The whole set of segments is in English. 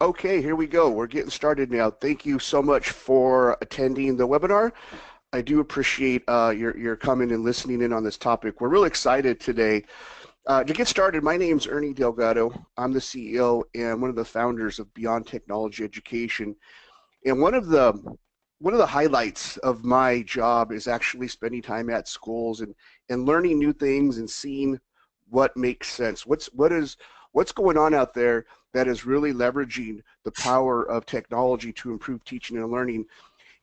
Okay, here we go. We're getting started now. Thank you so much for attending the webinar. I do appreciate your coming and listening in on this topic. We're really excited today. To get started, my name's Ernie Delgado. I'm the CEO and one of the founders of Beyond Technology Education. And one of the highlights of my job is actually spending time at schools and learning new things and seeing what makes sense. What's going on out there that is really leveraging the power of technology to improve teaching and learning.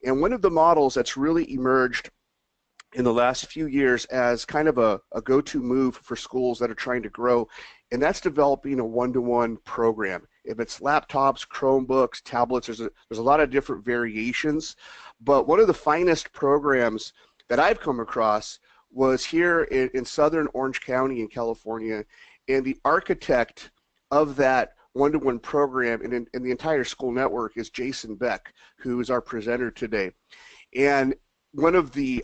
And one of the models that's really emerged in the last few years as kind of a go-to move for schools that are trying to grow, and that's developing a one-to-one program. If it's laptops, Chromebooks, tablets, there's a lot of different variations, but one of the finest programs that I've come across was here in southern Orange County in California, and the architect of that one-to-one program and the entire school network is Jason Beck, who is our presenter today. And one of the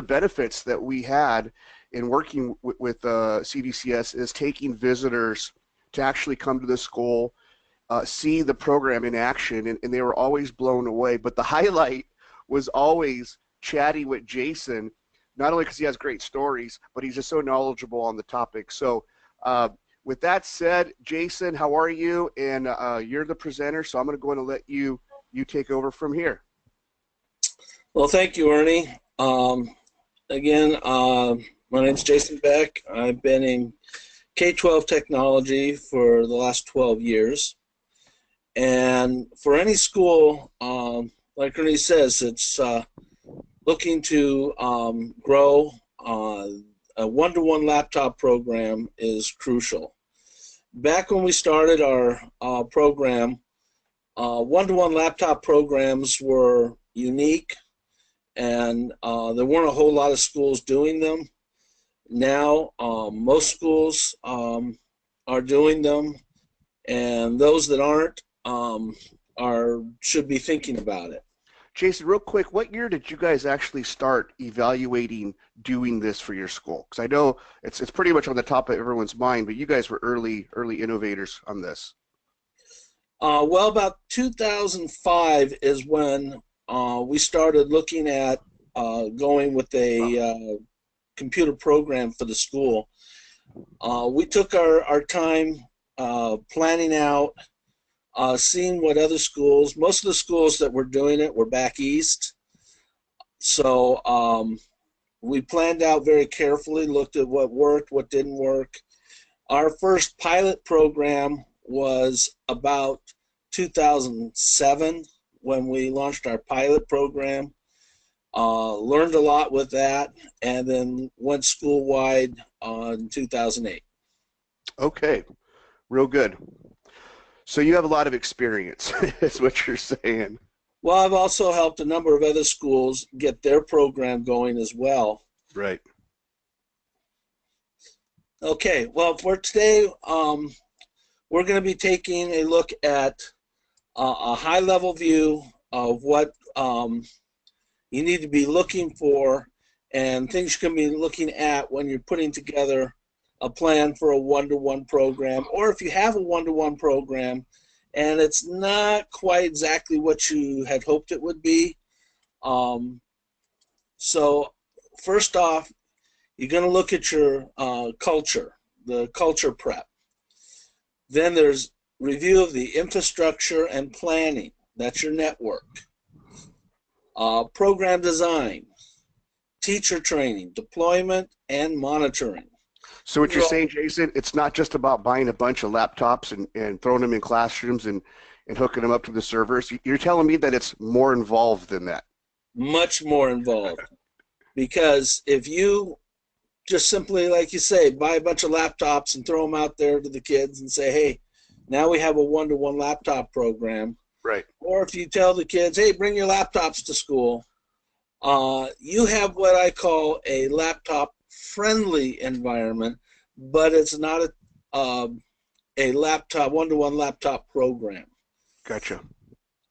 benefits that we had in working with CDCS is taking visitors to actually come to the school, see the program in action, and they were always blown away. But the highlight was always chatting with Jason, not only because he has great stories, but he's just so knowledgeable on the topic. So with that said, Jason, how are you? And you're the presenter, so I'm going to go and let you take over from here. Well, thank you, Ernie. Again, my name's Jason Beck. I've been in K-12 technology for the last 12 years. And for any school, like Ernie says, it's looking to grow. A one-to-one laptop program is crucial. Back when we started our program, one-to-one laptop programs were unique, and there weren't a whole lot of schools doing them. Now, most schools are doing them, and those that aren't should be thinking about it. Jason, real quick, what year did you guys actually start evaluating doing this for your school? Because I know it's pretty much on the top of everyone's mind, but you guys were early innovators on this. Well, about 2005 is when we started looking at going with a computer program for the school. We took our time planning out, seeing what other schools, most of the schools that were doing it were back east. So we planned out very carefully, looked at what worked, what didn't work. Our first pilot program was about 2007 when we launched our pilot program. Learned a lot with that, and then went school-wide in 2008. Okay, real good. So you have a lot of experience, is what you're saying. Well, I've also helped a number of other schools get their program going as well. Right. Okay, well, for today, we're going to be taking a look at a high-level view of what you need to be looking for and things you can be looking at when you're putting together a plan for a one-to-one program, or if you have a one-to-one program and it's not quite exactly what you had hoped it would be. So first off, you're going to look at your culture, the culture prep. Then there's review of the infrastructure and planning. That's your network. Program design, teacher training, deployment, and monitoring. So what you're saying, Jason, it's not just about buying a bunch of laptops and throwing them in classrooms and hooking them up to the servers. You're telling me that it's more involved than that. Much more involved. Because if you just simply, like you say, buy a bunch of laptops and throw them out there to the kids and say, hey, now we have a one-to-one laptop program. Right. Or if you tell the kids, hey, bring your laptops to school, you have what I call a laptop-friendly environment, but it's not a laptop, one-to-one laptop program. Gotcha.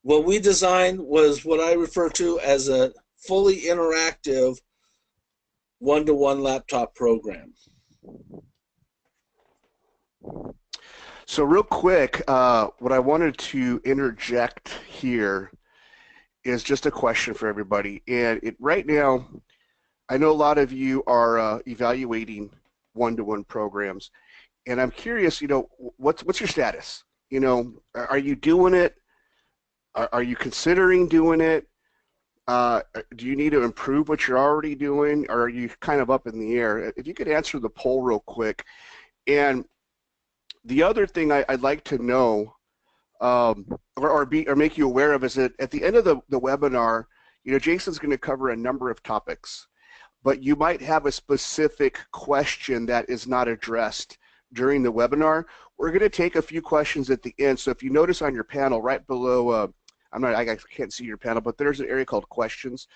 What we designed was what I refer to as a fully interactive one-to-one laptop program. So real quick, what I wanted to interject here is just a question for everybody. And right now, I know a lot of you are evaluating one-to-one programs, and I'm curious, what's your status? Are you doing it? Are you considering doing it? Do you need to improve what you're already doing, or are you kind of up in the air? If you could answer the poll real quick. And the other thing I'd like to know, or make you aware of, is that at the end of the webinar, Jason's going to cover a number of topics, but you might have a specific question that is not addressed during the webinar. We're going to take a few questions at the end. So if you notice on your panel right below, I can't see your panel, but there's an area called questions.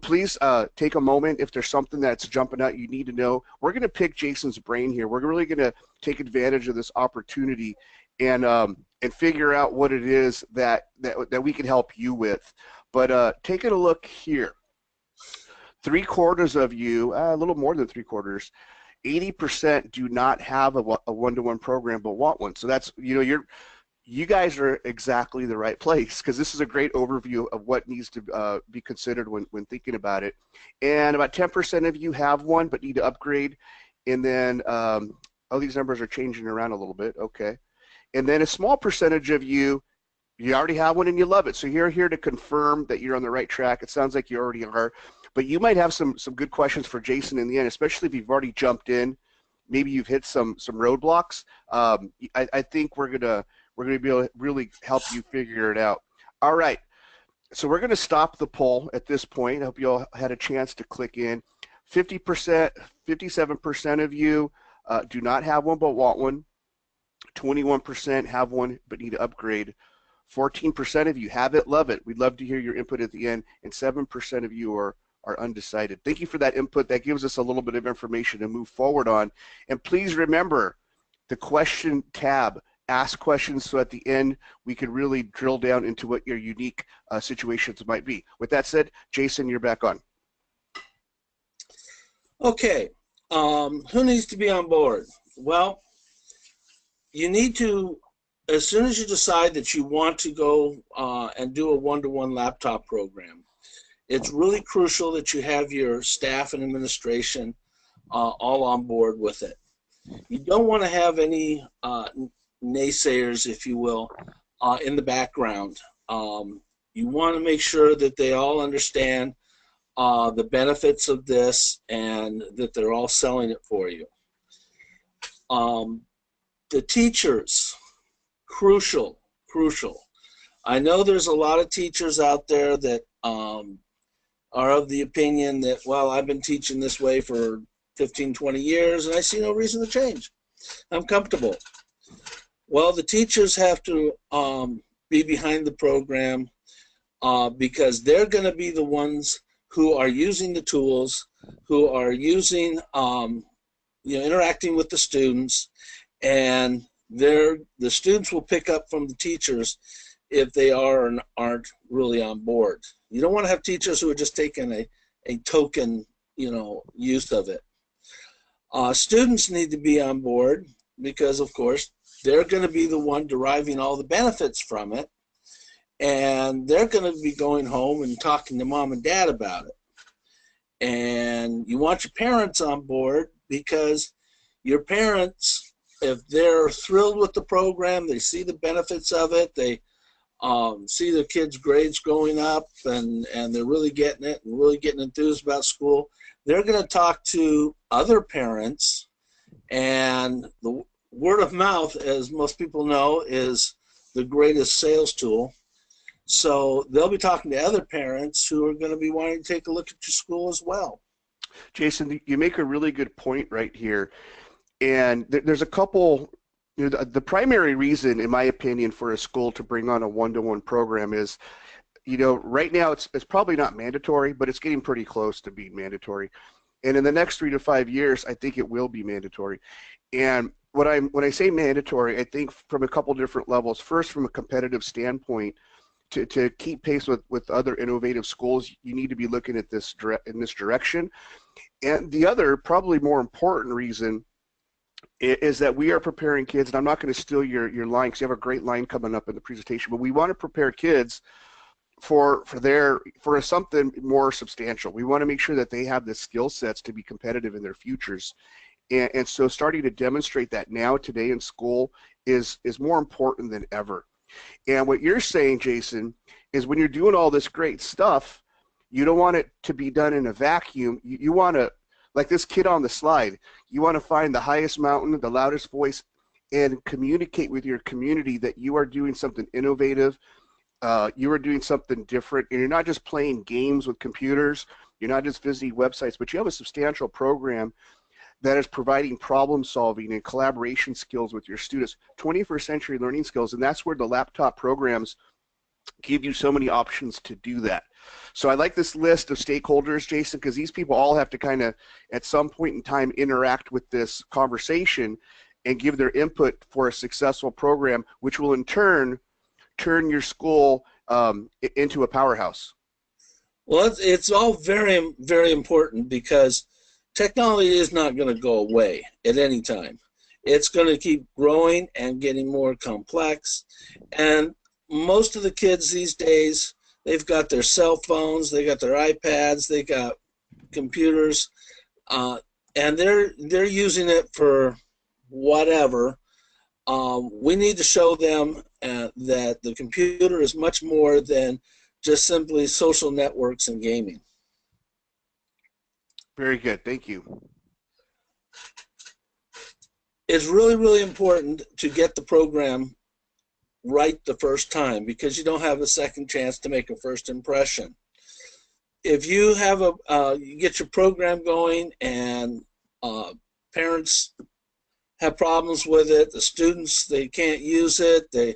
Please take a moment. If there's something that's jumping out you need to know, we're going to pick Jason's brain here. We're really going to take advantage of this opportunity and figure out what it is that we can help you with. But taking a look here, 3/4 of you, a little more than 3/4, 80% do not have a one-to-one program but want one. So that's, you guys are exactly the right place, because this is a great overview of what needs to be considered when thinking about it. And about 10% of you have one but need to upgrade. And then, these numbers are changing around a little bit. Okay. And then a small percentage of you already have one and you love it. So you're here to confirm that you're on the right track. It sounds like you already are. But you might have some good questions for Jason in the end, especially if you've already jumped in. Maybe you've hit some roadblocks. I think we're gonna be able to really help you figure it out. All right. So we're gonna stop the poll at this point. I hope you all had a chance to click in. 50%, 57% of you do not have one but want one. 21% have one but need to upgrade. 14% of you have it, love it. We'd love to hear your input at the end. And 7% of you are undecided. Thank you for that input. That gives us a little bit of information to move forward on. And please remember the question tab. Ask questions so at the end we can really drill down into what your unique situations might be. With that said, Jason, you're back on. Okay. Who needs to be on board? Well, you need to, as soon as you decide that you want to go and do a one-to-one laptop program, it's really crucial that you have your staff and administration all on board with it. You don't want to have any naysayers, if you will, in the background. You want to make sure that they all understand the benefits of this and that they're all selling it for you. The teachers, crucial. I know there's a lot of teachers out there that are of the opinion that, well, I've been teaching this way for 15, 20 years and I see no reason to change. I'm comfortable. Well, the teachers have to be behind the program because they're going to be the ones who are using the tools, who are using, interacting with the students, and the students will pick up from the teachers if they are and aren't really on board. You don't want to have teachers who are just taking a token, use of it. Students need to be on board because, of course, they're going to be the one deriving all the benefits from it, and they're going to be going home and talking to mom and dad about it. And you want your parents on board because your parents, if they're thrilled with the program, they see the benefits of it, they see their kids' grades going up, and they're really getting it and really getting enthused about school, they're going to talk to other parents, and the word of mouth, as most people know, is the greatest sales tool. So they'll be talking to other parents who are going to be wanting to take a look at your school as well. Jason, you make a really good point right here. And there's a couple, the primary reason, in my opinion, for a school to bring on a one-to-one program is, right now it's probably not mandatory, but it's getting pretty close to being mandatory. And in the next 3 to 5 years, I think it will be mandatory. And when I say mandatory, I think from a couple different levels. First, from a competitive standpoint, to keep pace with other innovative schools, you need to be looking at this in this direction. And the other, probably more important reason is that we are preparing kids, and I'm not going to steal your line because you have a great line coming up in the presentation, but we want to prepare kids for something more substantial. We want to make sure that they have the skill sets to be competitive in their futures. And so starting to demonstrate that now today in school is more important than ever. And what you're saying, Jason, is when you're doing all this great stuff, you don't want it to be done in a vacuum. You want to, like this kid on the slide, you want to find the highest mountain, the loudest voice, and communicate with your community that you are doing something innovative, you are doing something different, and you're not just playing games with computers, you're not just visiting websites, but you have a substantial program that is providing problem solving and collaboration skills with your students, 21st century learning skills, and that's where the laptop programs give you so many options to do that. So I like this list of stakeholders, Jason, because these people all have to kind of, at some point in time, interact with this conversation and give their input for a successful program, which will in turn turn your school into a powerhouse. Well, it's all very, very important because technology is not going to go away at any time. It's going to keep growing and getting more complex. And most of the kids these days, they've got their cell phones, they got their iPads, they got computers, and they're using it for whatever. We need to show them that the computer is much more than just simply social networks and gaming. Very good, thank you. It's really, really important to get the program right the first time because you don't have a second chance to make a first impression. If you have you get your program going and parents have problems with it, the students, they can't use it, they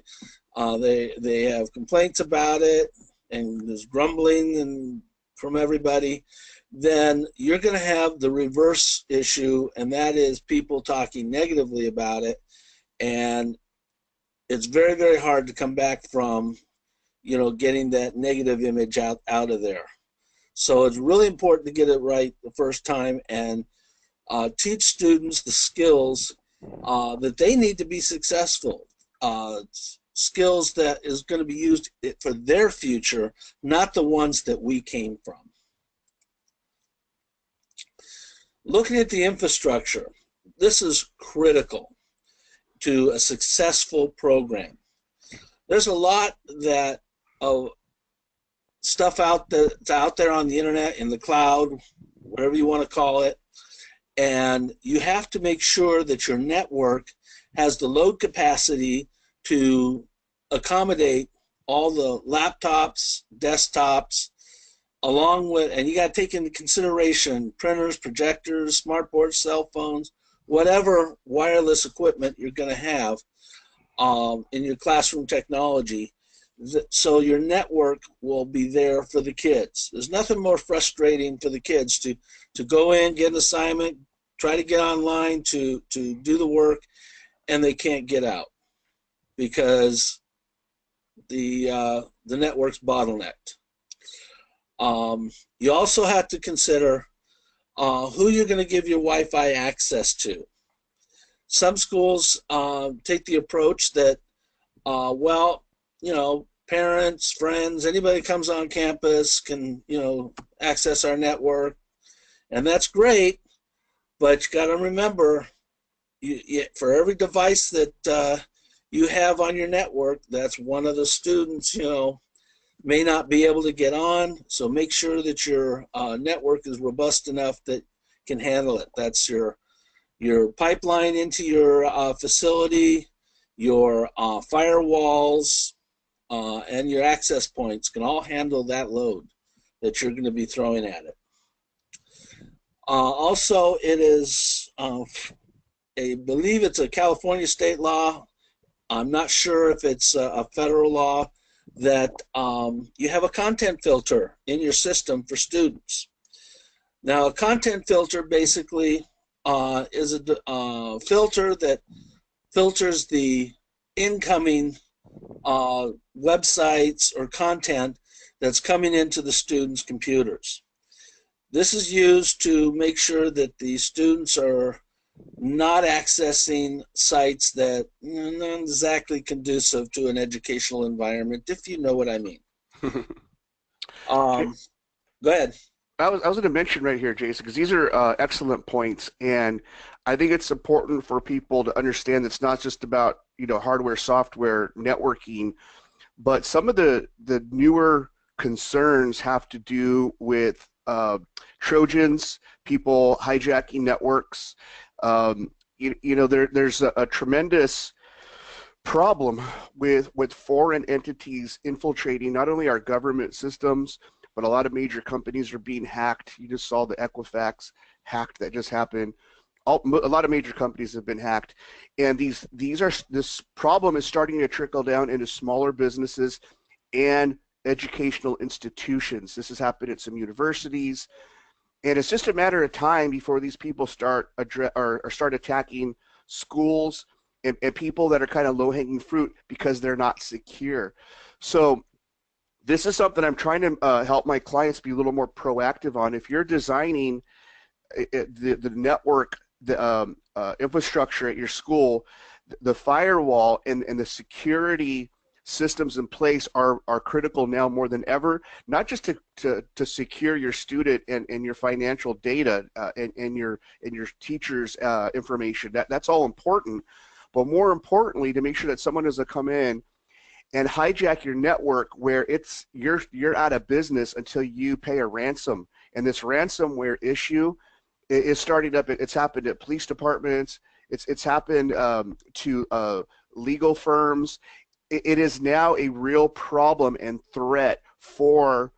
have complaints about it, and there's grumbling from everybody, then you're going to have the reverse issue, and that is people talking negatively about it, and it's very, very hard to come back from, getting that negative image out of there. So it's really important to get it right the first time and teach students the skills that they need to be successful, skills that is going to be used for their future, not the ones that we came from. Looking at the infrastructure, this is critical to a successful program. There's a lot of stuff that's out there on the internet, in the cloud, whatever you want to call it, and you have to make sure that your network has the load capacity to accommodate all the laptops, desktops, along with, and you got to take into consideration printers, projectors, smartboards, cell phones, whatever wireless equipment you're going to have in your classroom technology, so your network will be there for the kids. There's nothing more frustrating for the kids to go in, get an assignment, try to get online to do the work, and they can't get out because the network's bottlenecked. You also have to consider who you're going to give your Wi-Fi access to. Some schools take the approach that, parents, friends, anybody that comes on campus can, access our network, and that's great, but you got to remember, for every device that you have on your network, that's one of the students, may not be able to get on, so make sure that your network is robust enough that can handle it. That's your pipeline into your facility, your firewalls, and your access points can all handle that load that you're going to be throwing at it. Also, it is, I believe it's a California state law. I'm not sure if it's a federal law that you have a content filter in your system for students. Now, a content filter basically is a filter that filters the incoming websites or content that's coming into the students' computers. This is used to make sure that the students are not accessing sites that are not exactly conducive to an educational environment, if you know what I mean. J- Go ahead. I was going to mention right here, Jason, because these are excellent points, and I think it's important for people to understand it's not just about hardware, software, networking, but some of the newer concerns have to do with Trojans, people hijacking networks. There's a tremendous problem with foreign entities infiltrating not only our government systems, but a lot of major companies are being hacked. You just saw the Equifax hack that just happened. A lot of major companies have been hacked, and this problem is starting to trickle down into smaller businesses and educational institutions. This has happened at some universities, and it's just a matter of time before these people start attacking schools and people that are kind of low-hanging fruit because they're not secure. So this is something I'm trying to help my clients be a little more proactive on. If you're designing the network, the infrastructure at your school, the firewall and the security systems in place are critical now more than ever, not just to secure your student and your financial data and your teachers' information. That's all important, but more importantly, to make sure that someone doesn't come in and hijack your network where you're out of business until you pay a ransom. And this ransomware issue is starting up. It's happened at police departments. It's happened to legal firms. It is now a real problem and threat for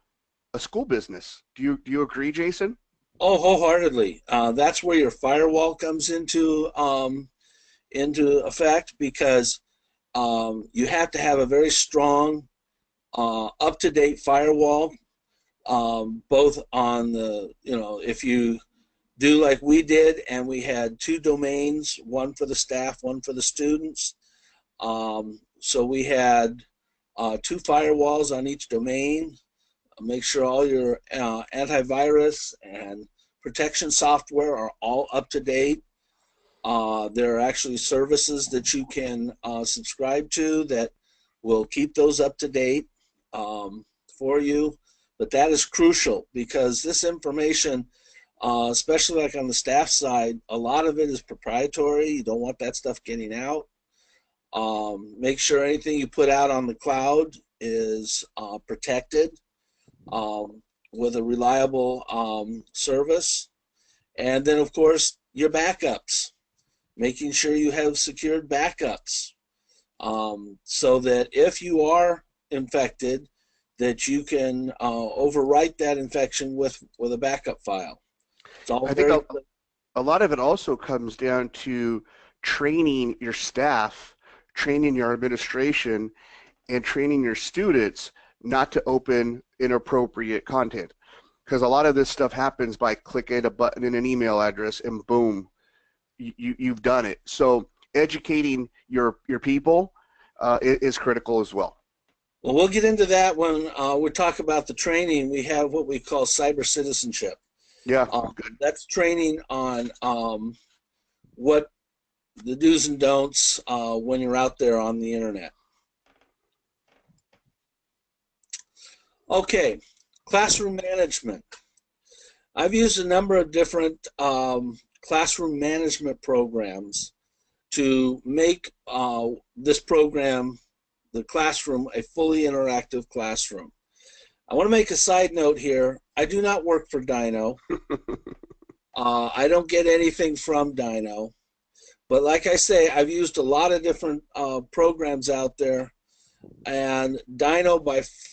a school business. Do you agree, Jason? Oh, wholeheartedly. That's where your firewall comes into effect, because you have to have a very strong, up-to-date firewall, both on if you do like we did, and we had two domains, one for the staff, one for the students. So we had two firewalls on each domain. Make sure all your antivirus and protection software are all up to date. There are actually services that you can subscribe to that will keep those up to date for you. But that is crucial, because this information, especially like on the staff side, a lot of it is proprietary. You don't want that stuff getting out. Make sure anything you put out on the cloud is protected with a reliable service. And then, of course, your backups, making sure you have secured backups, so that if you are infected, that you can overwrite that infection with a backup file. It's all I think very. a lot of it also comes down to training your staff, training your administration, and training your students not to open inappropriate content. Because a lot of this stuff happens by clicking a button in an email address and boom, you've done it. So educating your people is critical as well. Well, we'll get into that when we talk about the training. We have what we call cyber citizenship. Yeah, good. That's training on what the do's and don'ts when you're out there on the internet. Okay, classroom management. I've used a number of different classroom management programs to make this program, the classroom, a fully interactive classroom. I want to make a side note here. I do not work for Dino. I don't get anything from Dino. But like I say, I've used a lot of different programs out there. And Dino,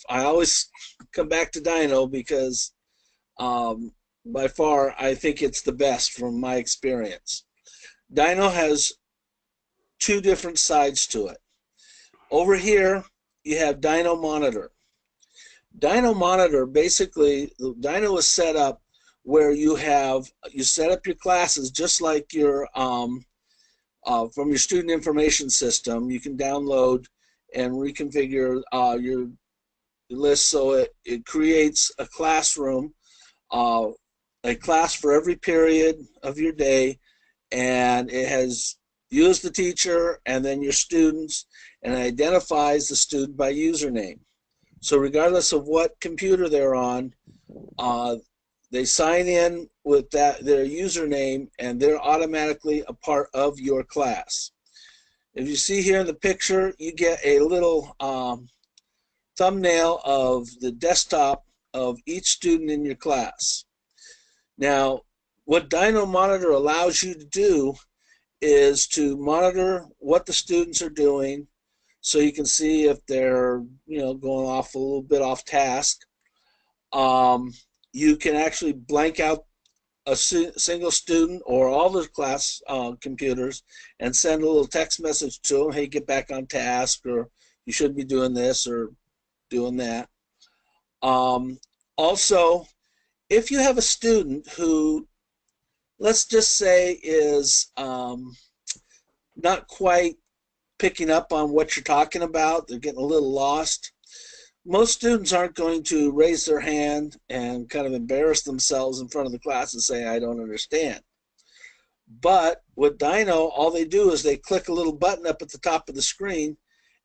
I always come back to Dino because by far, I think it's the best from my experience. Dino has two different sides to it. Over here, you have Dino Monitor. Dino Monitor, basically, Dino is set up where you set up your classes just like your from your student information system. You can download and reconfigure your list so it creates a classroom, a class for every period of your day, and it has you as the teacher and then your students, and it identifies the student by username. So regardless of what computer they're on, they sign in with their username, and they're automatically a part of your class. If you see here in the picture, you get a little thumbnail of the desktop of each student in your class. Now, what Dino Monitor allows you to do is to monitor what the students are doing, so you can see if they're going off a little bit off task. You can actually blank out a single student or all the class computers and send a little text message to them, hey, get back on task, or you should be doing this or doing that. Also, if you have a student who, let's just say, is not quite picking up on what you're talking about, they're getting a little lost, most students aren't going to raise their hand and kind of embarrass themselves in front of the class and say, I don't understand. But with Dino, all they do is they click a little button up at the top of the screen,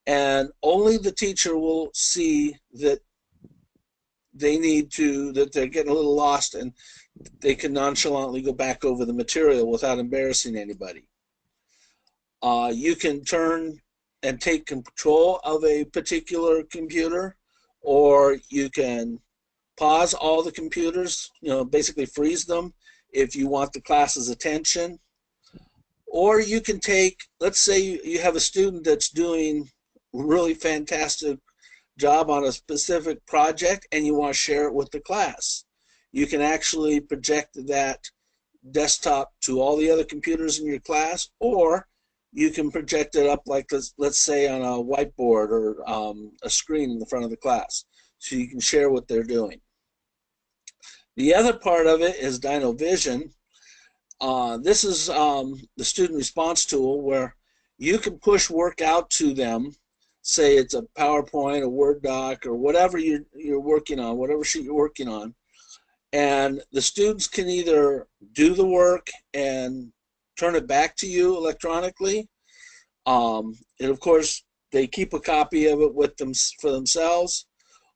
and only the teacher will see that that they're getting a little lost, and they can nonchalantly go back over the material without embarrassing anybody. You can turn and take control of a particular computer, or you can pause all the computers, basically freeze them if you want the class's attention. Or you can take, let's say you have a student that's doing a really fantastic job on a specific project and you want to share it with the class. You can actually project that desktop to all the other computers in your class, or you can project it up like this, let's say on a whiteboard or a screen in the front of the class, so you can share what they're doing. The other part of it is Dino Vision. This is the student response tool, where you can push work out to them, say it's a PowerPoint, a Word doc, or whatever you're working on, whatever sheet you're working on, and the students can either do the work and turn it back to you electronically. And of course, they keep a copy of it with them for themselves,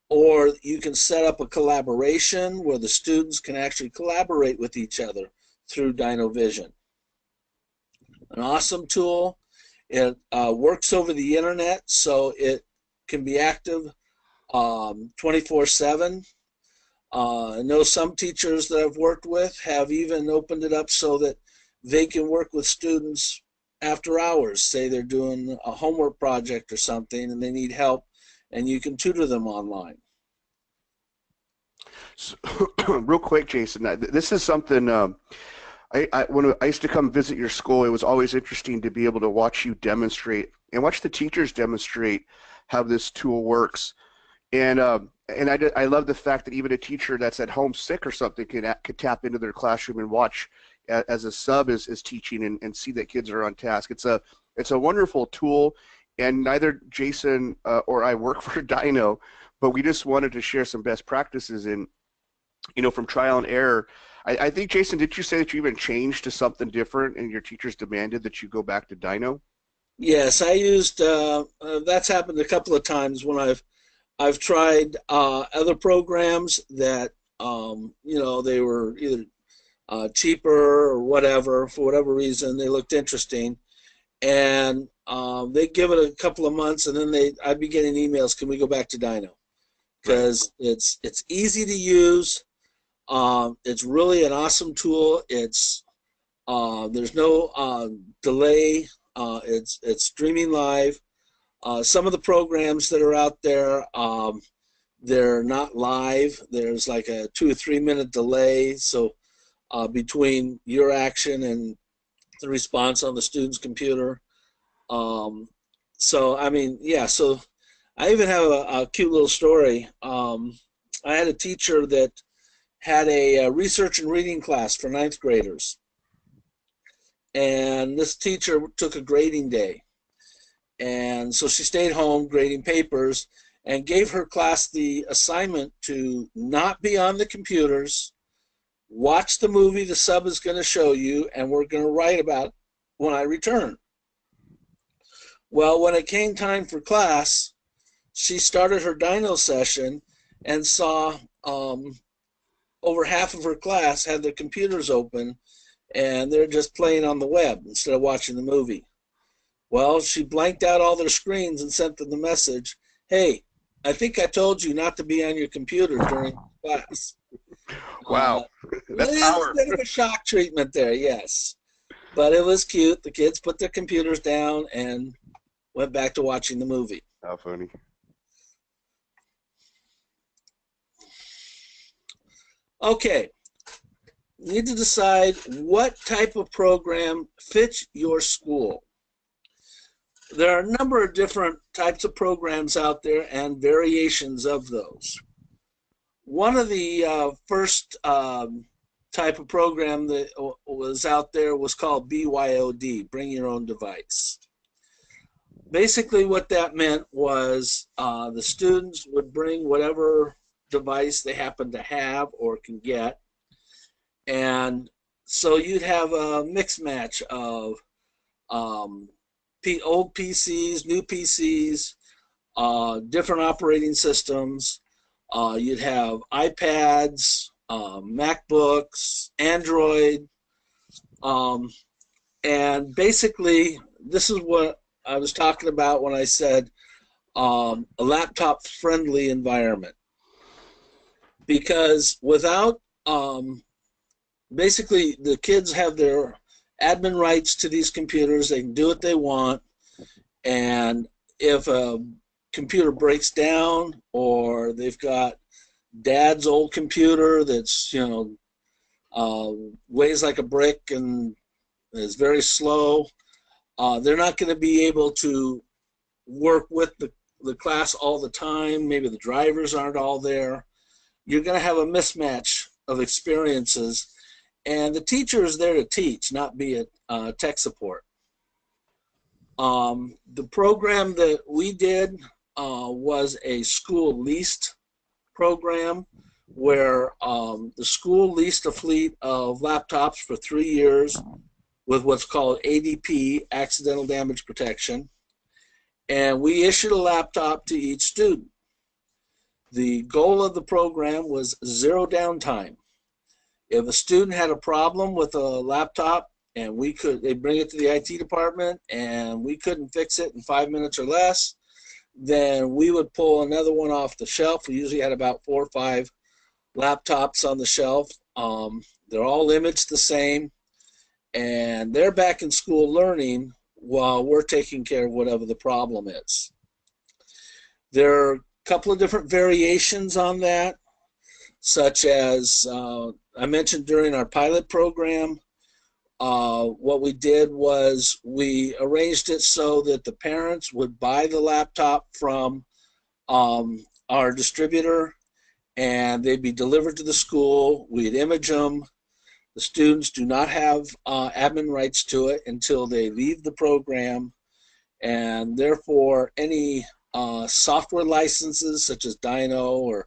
or you can set up a collaboration where the students can actually collaborate with each other through Dino Vision. An awesome tool. It works over the internet, so it can be active 24/7. I know some teachers that I've worked with have even opened it up so that they can work with students after hours. Say they're doing a homework project or something and they need help, and you can tutor them online. So, real quick, Jason, this is something when I used to come visit your school, it was always interesting to be able to watch you demonstrate and watch the teachers demonstrate how this tool works. And I love the fact that even a teacher that's at home sick or something could tap into their classroom and watch as a sub is teaching and see that kids are on task. It's a wonderful tool, and neither Jason or I work for Dino, but we just wanted to share some best practices in, from trial and error. I think, Jason, did you say that you even changed to something different and your teachers demanded that you go back to Dino? Yes, I used, that's happened a couple of times when I've tried other programs that, they were either cheaper or whatever, for whatever reason, they looked interesting. And they give it a couple of months, and then I'd be getting emails, can we go back to Dino? Because it's easy to use. It's really an awesome tool. It's there's no delay. It's streaming live. Some of the programs that are out there, they're not live. There's like a 2 or 3 minute delay, so between your action and the response on the student's computer. So I mean, yeah. So I even have a cute little story. I had a teacher that had a research and reading class for 9th graders, and this teacher took a grading day, and so she stayed home grading papers and gave her class the assignment to not be on the computers, watch the movie the sub is going to show you, and we're going to write about it when I return. Well, when it came time for class, she started her dyno session and saw over half of her class had their computers open and they're just playing on the web instead of watching the movie. Well, she blanked out all their screens and sent them the message, hey, I think I told you not to be on your computer during class. Wow, that's It was power. a bit of a shock treatment there, yes. But it was cute. The kids put their computers down and went back to watching the movie. How funny. Okay, you need to decide what type of program fits your school. There are a number of different types of programs out there and variations of those. One of the first type of program that was out there was called BYOD, Bring Your Own Device. Basically what that meant was the students would bring whatever device they happen to have or can get, and so you'd have a mixed match of old PCs, new PCs, different operating systems. You'd have iPads, MacBooks, Android, and basically this is what I was talking about when I said a laptop-friendly environment. Because without, basically the kids have their admin rights to these computers, they can do what they want, and if a computer breaks down or they've got dad's old computer that's, weighs like a brick and is very slow, they're not going to be able to work with the class all the time. Maybe the drivers aren't all there. You're going to have a mismatch of experiences, and the teacher is there to teach, not be a tech support. The program that we did was a school leased program where the school leased a fleet of laptops for 3 years with what's called ADP, Accidental Damage Protection, and we issued a laptop to each student. The goal of the program was zero downtime. If a student had a problem with a laptop and they bring it to the IT department and we couldn't fix it in 5 minutes or less, then we would pull another one off the shelf. We usually had about 4 or 5 laptops on the shelf. They're all imaged the same, and they're back in school learning while we're taking care of whatever the problem is. There are a couple of different variations on that, such as I mentioned during our pilot program, what we did was we arranged it so that the parents would buy the laptop from our distributor and they'd be delivered to the school. We'd image them. The students do not have admin rights to it until they leave the program, and therefore any software licenses such as Dino or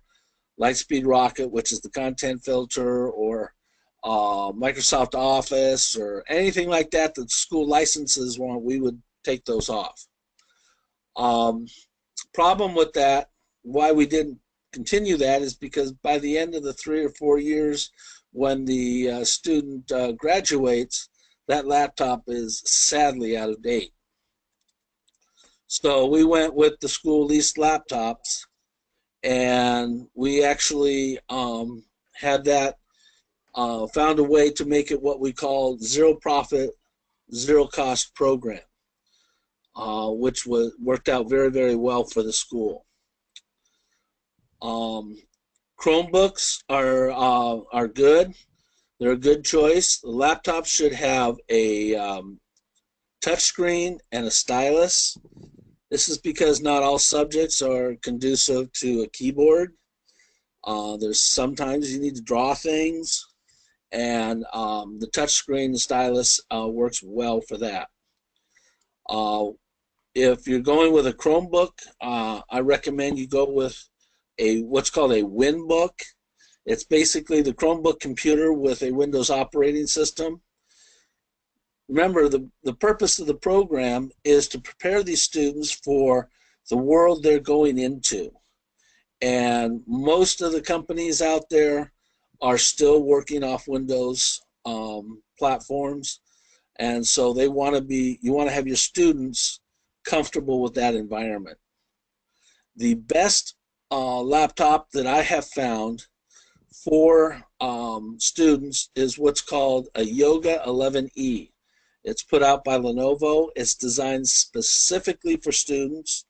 Lightspeed Rocket, which is the content filter, or Microsoft Office or anything like that that school licenses want, we would take those off. Problem with that, why we didn't continue that, is because by the end of the 3 or 4 years when the student graduates, that laptop is sadly out of date. So we went with the school leased laptops, and we actually had that found a way to make it what we call zero profit, zero cost program, which worked out very, very well for the school. Chromebooks are good. They're a good choice. The laptop should have a touch screen and a stylus. This is because not all subjects are conducive to a keyboard. There's sometimes you need to draw things, and the touch screen and stylus works well for that. If you're going with a Chromebook, I recommend you go with what's called a WinBook. It's basically the Chromebook computer with a Windows operating system. Remember, the purpose of the program is to prepare these students for the world they're going into. And most of the companies out there are still working off Windows platforms. And so you want to have your students comfortable with that environment. The best laptop that I have found for students is what's called a Yoga 11E. It's put out by Lenovo. It's designed specifically for students.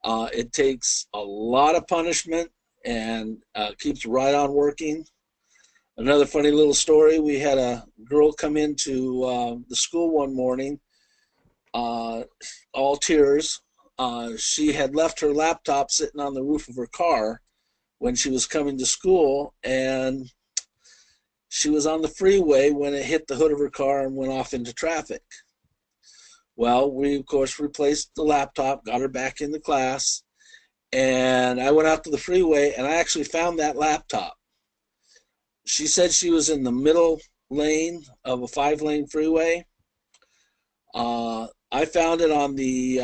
It takes a lot of punishment and keeps right on working. Another funny little story, we had a girl come into the school one morning, all tears. She had left her laptop sitting on the roof of her car when she was coming to school, and she was on the freeway when it hit the hood of her car and went off into traffic. Well, we, of course, replaced the laptop, got her back into class, and I went out to the freeway, and I actually found that laptop. She said she was in the middle lane of a 5-lane freeway. I found it on the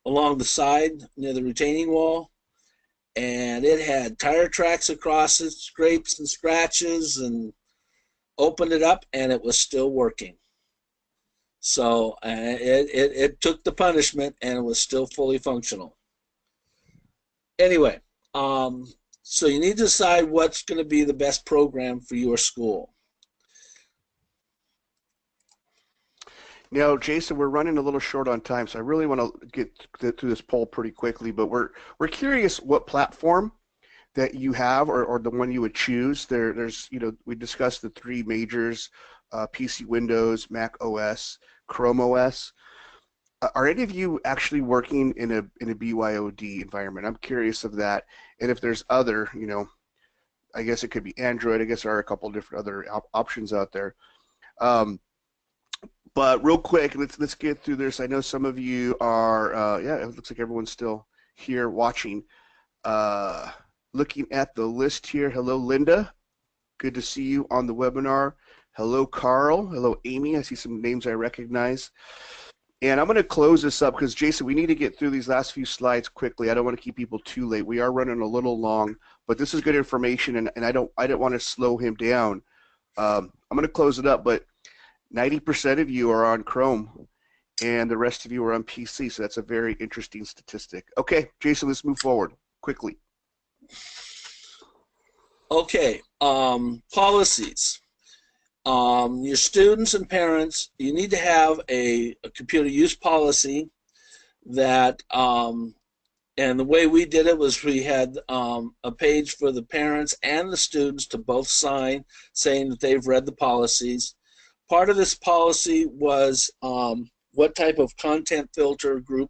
along the side near the retaining wall, and it had tire tracks across it, scrapes and scratches, and opened it up, and it was still working. So it took the punishment, and it was still fully functional. Anyway, so you need to decide what's going to be the best program for your school. Now, Jason, we're running a little short on time, so I really want to get through this poll pretty quickly, but we're curious what platform that you have or the one you would choose. There's, we discussed the three majors, PC, Windows, Mac OS, Chrome OS. Are any of you actually working in a BYOD environment? I'm curious of that. And if there's other, I guess it could be Android. I guess there are a couple different other options out there. But real quick, let's get through this. I know some of you are, it looks like everyone's still here watching. Looking at the list here, hello, Linda. Good to see you on the webinar. Hello, Carl. Hello, Amy. I see some names I recognize. And I'm going to close this up because, Jason, we need to get through these last few slides quickly. I don't want to keep people too late. We are running a little long, but this is good information, and I don't want to slow him down. I'm going to close it up, but 90% of you are on Chrome, and the rest of you are on PC, so that's a very interesting statistic. Okay, Jason, let's move forward quickly. Okay, policies. Your students and parents, you need to have a computer use policy that, and the way we did it was we had a page for the parents and the students to both sign saying that they've read the policies. Part of this policy was what type of content filter group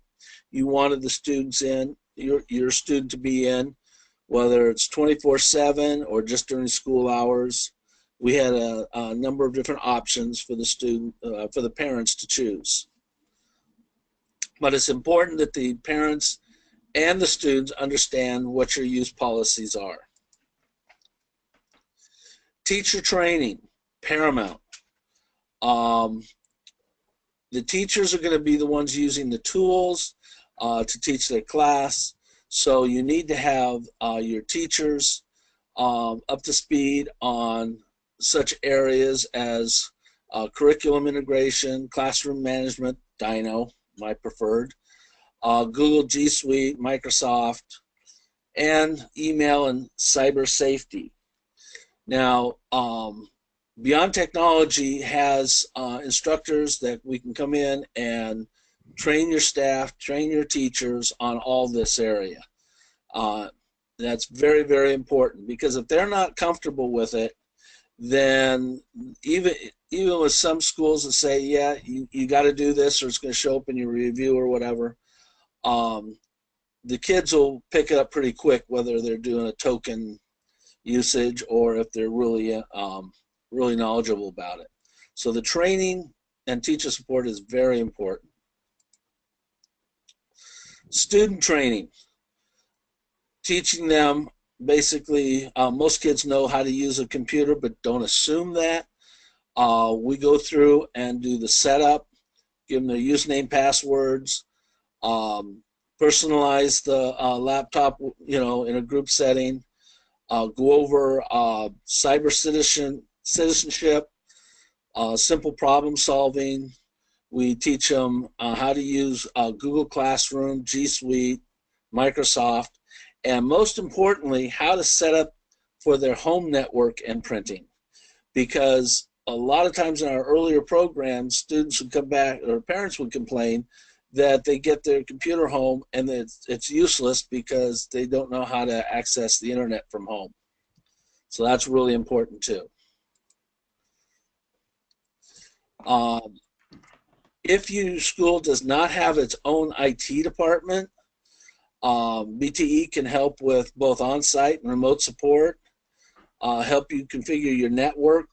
you wanted the students in, your student to be in, whether it's 24/7 or just during school hours. We had a number of different options for the parents to choose. But it's important that the parents and the students understand what your use policies are. Teacher training, paramount. The teachers are going to be the ones using the tools to teach their class, so you need to have your teachers up to speed on such areas as curriculum integration, classroom management, Dino, my preferred, Google G Suite, Microsoft, and email and cyber safety. Now, Beyond Technology has instructors that we can come in and train your staff, train your teachers on all this area. That's very, very important, because if they're not comfortable with it, then even with some schools that say, yeah, you got to do this or it's going to show up in your review or whatever, the kids will pick it up pretty quick whether they're doing a token usage or if they're really really knowledgeable about it. So the training and teacher support is very important. Student training, teaching them basically, most kids know how to use a computer, but don't assume that. We go through and do the setup, give them their username, passwords, um, personalize the laptop, in a group setting. Go over citizenship, simple problem solving. We teach them how to use Google Classroom, G Suite, Microsoft, and most importantly, how to set up for their home network and printing. Because a lot of times in our earlier programs, students would come back, or parents would complain that they get their computer home and it's useless because they don't know how to access the internet from home. So that's really important too. If your school does not have its own IT department, BTE can help with both on-site and remote support, help you configure your network,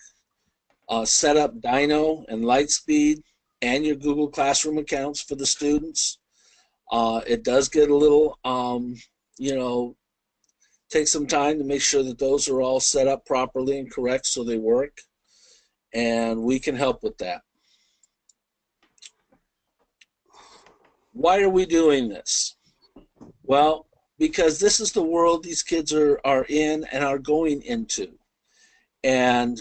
set up Dino and Lightspeed, and your Google Classroom accounts for the students. It does get a little, take some time to make sure that those are all set up properly and correct so they work, and we can help with that. Why are we doing this? Well, because this is the world these kids are in and are going into. And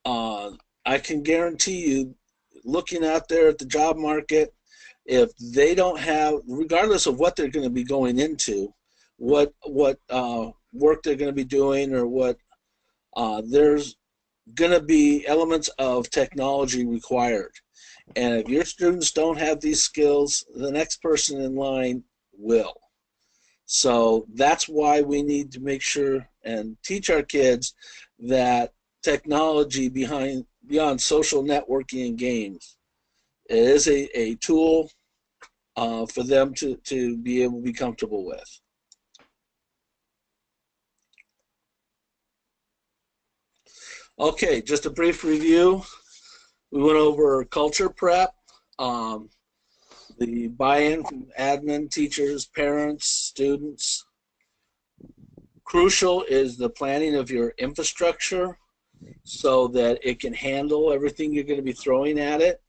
I can guarantee you, looking out there at the job market, if they don't have, regardless of what they're going to be going into, what work they're going to be doing, or what, there's going to be elements of technology required. And if your students don't have these skills, the next person in line will. So that's why we need to make sure and teach our kids that technology beyond social networking and games is a tool for them to be able to be comfortable with. Okay, just a brief review. We went over culture prep, the buy-in from admin, teachers, parents, students. Crucial is the planning of your infrastructure so that it can handle everything you're going to be throwing at it.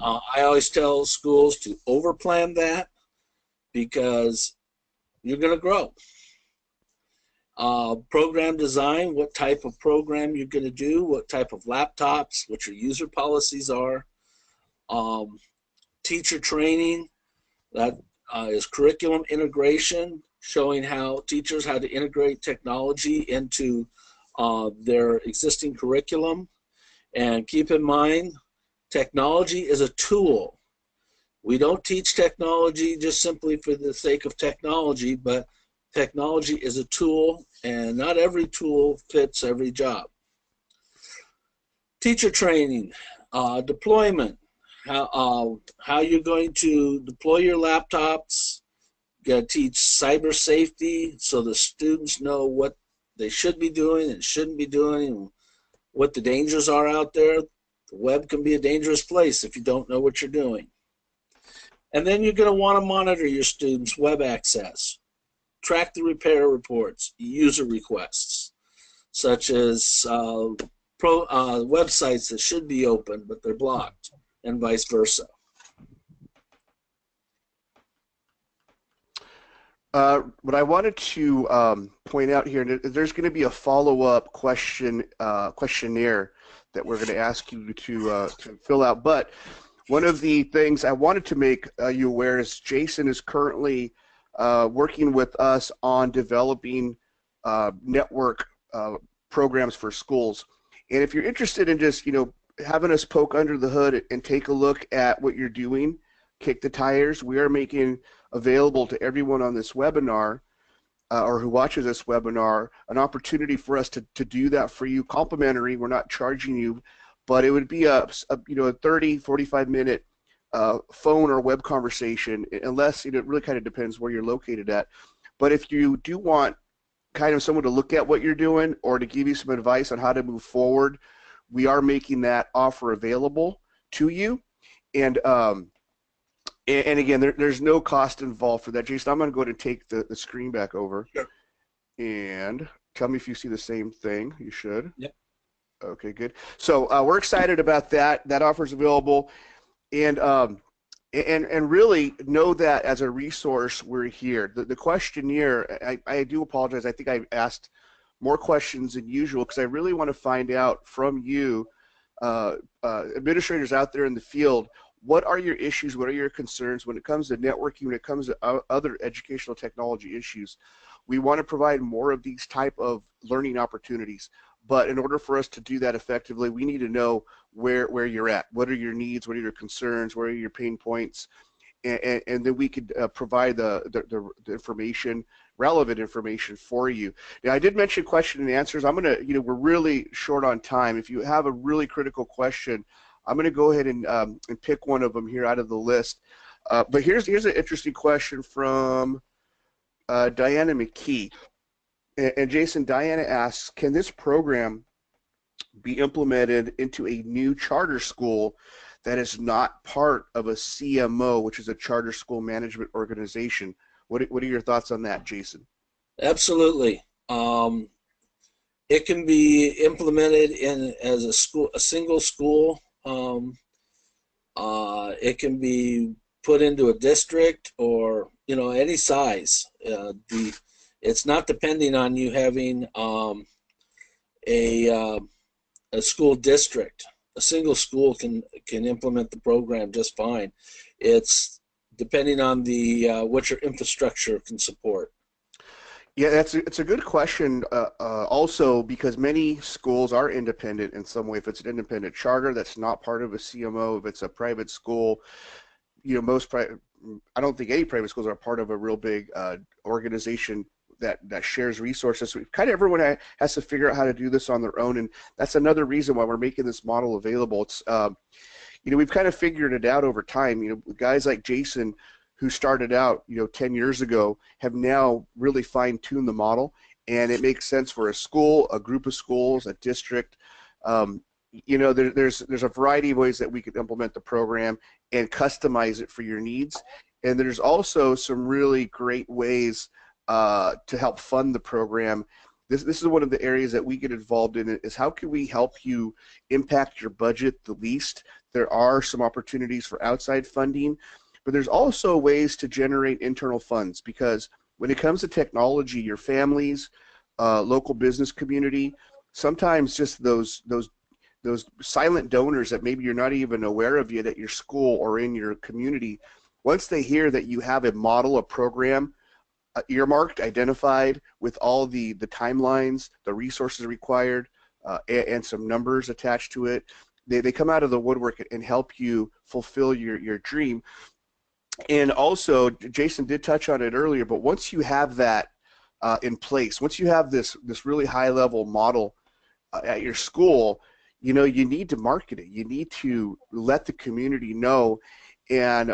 I always tell schools to overplan that because you're going to grow. Program design, what type of program you're going to do, what type of laptops, what your user policies are. Teacher training, that is curriculum integration, showing how teachers how to integrate technology into their existing curriculum. And keep in mind, technology is a tool. We don't teach technology just simply for the sake of technology, but technology is a tool, and not every tool fits every job. Teacher training, deployment, how you're going to deploy your laptops. You got to teach cyber safety so the students know what they should be doing and shouldn't be doing, and what the dangers are out there. The web can be a dangerous place if you don't know what you're doing. And then you're going to want to monitor your students' web access. Track the repair reports, user requests, such as websites that should be open but they're blocked, and vice versa. What I wanted to point out here, there's going to be a follow-up questionnaire that we're going to ask you to fill out. But one of the things I wanted to make you aware is Jason is currently working with us on developing network programs for schools. And if you're interested in just, having us poke under the hood and take a look at what you're doing, kick the tires, we are making available to everyone on this webinar or who watches this webinar an opportunity for us to do that for you, complimentary. We're not charging you, but it would be a 30, 45-minute phone or web conversation, unless it really kind of depends where you're located at. But if you do want kind of someone to look at what you're doing or to give you some advice on how to move forward, we are making that offer available to you. And again, there's no cost involved for that. Jason, I'm going to go ahead and take the screen back over. Sure. And tell me if you see the same thing. You should. Yep. Okay, good. So we're excited about that. That offer's available, and really know that as a resource, we're here. The questionnaire, I do apologize. I think I asked more questions than usual because I really want to find out from you, administrators out there in the field, what are your issues, what are your concerns when it comes to networking, when it comes to other educational technology issues. We want to provide more of these type of learning opportunities, but in order for us to do that effectively, we need to know where you're at, what are your needs, what are your concerns, where are your pain points, and then we could provide the information, relevant information for you. Now, I did mention question and answers. I'm going to, we're really short on time. If you have a really critical question, I'm going to go ahead and pick one of them here out of the list. But here's an interesting question from Diana McKee. And Jason, Diana asks, can this program be implemented into a new charter school that is not part of a CMO, which is a charter school management organization? What are your thoughts on that, Jason? Absolutely. It can be implemented in as a single school. It can be put into a district or any size. It's not depending on you having a a school district. A single school can implement the program just fine. It's depending on the what your infrastructure can support. Yeah, it's a good question. Also, because many schools are independent in some way. If it's an independent charter that's not part of a CMO, if it's a private school, most private. I don't think any private schools are part of a real big organization that shares resources. So kind of everyone has to figure out how to do this on their own, and that's another reason why we're making this model available. It's we've kind of figured it out over time. Guys like Jason, who started out 10 years ago, have now really fine-tuned the model, and it makes sense for a school, a group of schools, a district. There's a variety of ways that we could implement the program and customize it for your needs. And there's also some really great ways to help fund the program. This is one of the areas that we get involved in, is how can we help you impact your budget the least. There are some opportunities for outside funding, but there's also ways to generate internal funds, because when it comes to technology, your families, local business community, sometimes just those silent donors that maybe you're not even aware of yet at your school or in your community, once they hear that you have a model, a program earmarked, identified with all the timelines, the resources required, and some numbers attached to it, they come out of the woodwork and help you fulfill your dream. And also, Jason did touch on it earlier, but once you have that in place, once you have this really high level model at your school, you need to market it. You need to let the community know. And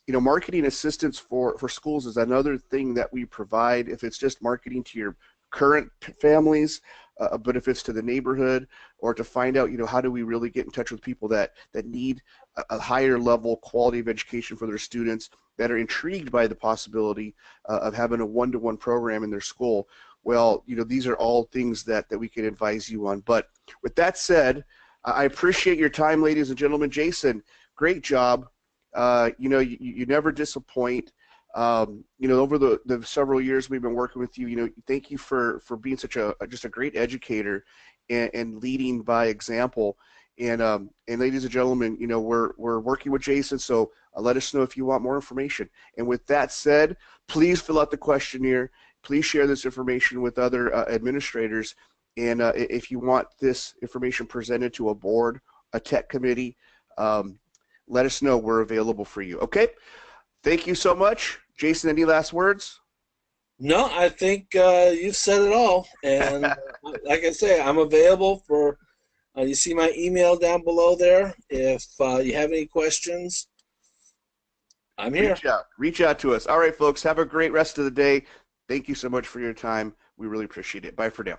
marketing assistance for schools is another thing that we provide. If it's just marketing to your current families, but if it's to the neighborhood, or to find out, how do we really get in touch with people that need a higher level quality of education for their students, that are intrigued by the possibility of having a one-to-one program in their school. Well, these are all things that we can advise you on. But with that said, I appreciate your time, ladies and gentlemen. Jason, great job. You never disappoint. Over the several years we've been working with you, thank you for being such just a great educator and leading by example. And ladies and gentlemen, we're working with Jason, so let us know if you want more information. And with that said, please fill out the questionnaire. Please share this information with other administrators. And if you want this information presented to a board, a tech committee, let us know. We're available for you. Okay? Thank you so much. Jason, any last words? No, I think you've said it all. And like I say, I'm available for, you see my email down below there. If you have any questions, I'm here. Reach out to us. All right, folks, have a great rest of the day. Thank you so much for your time. We really appreciate it. Bye for now.